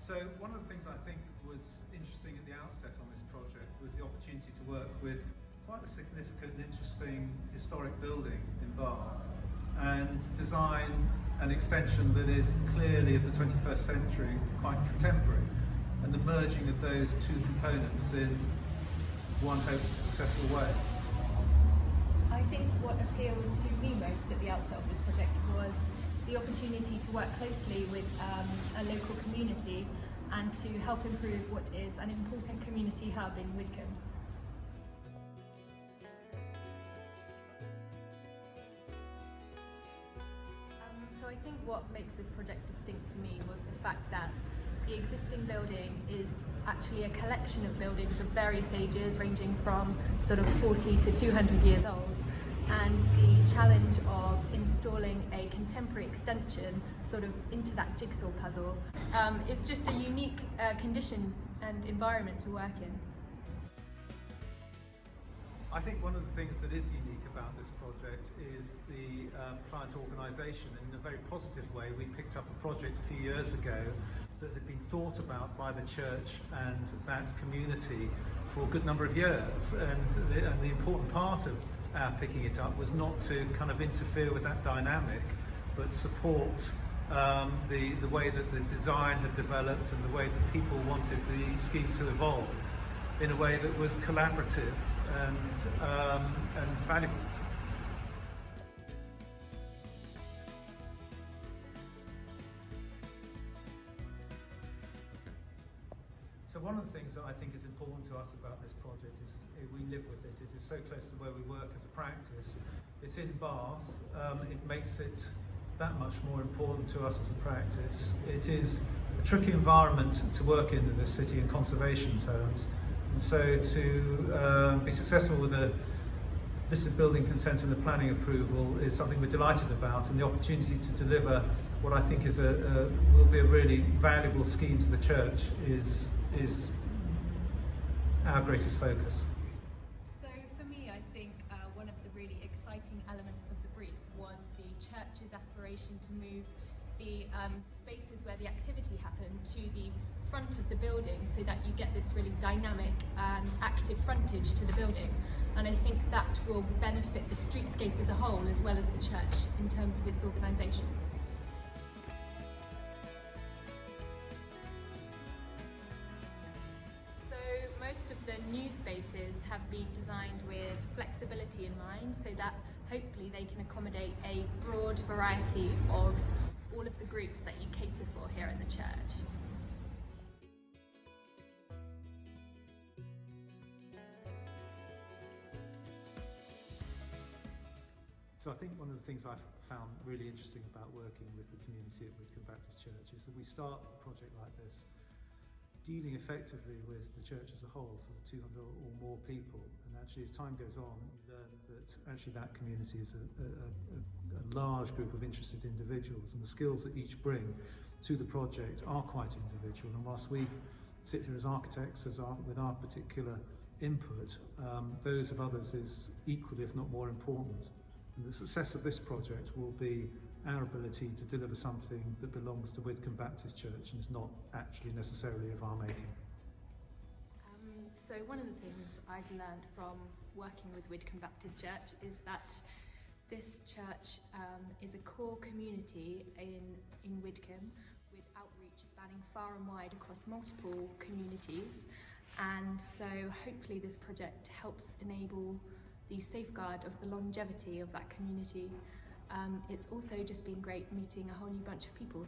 So one of the things I think was interesting at the outset on this project was the opportunity to work with quite a significant and interesting historic building in Bath and design an extension that is clearly of the 21st century, quite contemporary, and the merging of those two components in one hopes a successful way. I think what appealed to me most at the outset of this project was the opportunity to work closely with a local community and to help improve what is an important community hub in Widcombe. So I think what makes this project distinct for me was the fact that the existing building is actually a collection of buildings of various ages, ranging from sort of 40 to 200 years old. And the challenge of installing a contemporary extension sort of into that jigsaw puzzle is just a unique condition and environment to work in. I think one of the things that is unique about this project is the client organisation. In a very positive way, we picked up a project a few years ago that had been thought about by the church and that community for a good number of years, and the important part of our picking it up was not to kind of interfere with that dynamic, but support the way that the design had developed and the way that people wanted the scheme to evolve in a way that was collaborative and valuable. So one of the things that I think is important to us about this project is we live with it. It is so close to where we work as a practice. It's in Bath. It makes it that much more important to us as a practice. It is a tricky environment to work in this city in conservation terms. And so to be successful with a listed building consent and the planning approval is something we're delighted about, and the opportunity to deliver what I think is will be a really valuable scheme to the church is our greatest focus. So for me, I think one of the really exciting elements of the brief was the church's aspiration to move the spaces where the activity happened to the front of the building, so that you get this really dynamic active frontage to the building, and I think that will benefit the streetscape as a whole as well as the church in terms of its organisation. So most of the new spaces have been designed with flexibility in mind, so that hopefully they can accommodate a broad variety of all of the groups that you cater for here at the church. So I think one of the things I've found really interesting about working with the community at Widcombe Baptist Church is that we start a project like this dealing effectively with the church as a whole, so 200 or more people, and actually as time goes on you learn that actually that community is a large group of interested individuals, and the skills that each bring to the project are quite individual, and whilst we sit here as architects with our particular input, those of others is equally if not more important. And the success of this project will be our ability to deliver something that belongs to Widcombe Baptist Church and is not actually necessarily of our making. So one of the things I've learned from working with Widcombe Baptist Church is that this church is a core community in Widcombe, with outreach spanning far and wide across multiple communities, and so hopefully this project helps enable the safeguard of the longevity of that community. It's also just been great meeting a whole new bunch of people.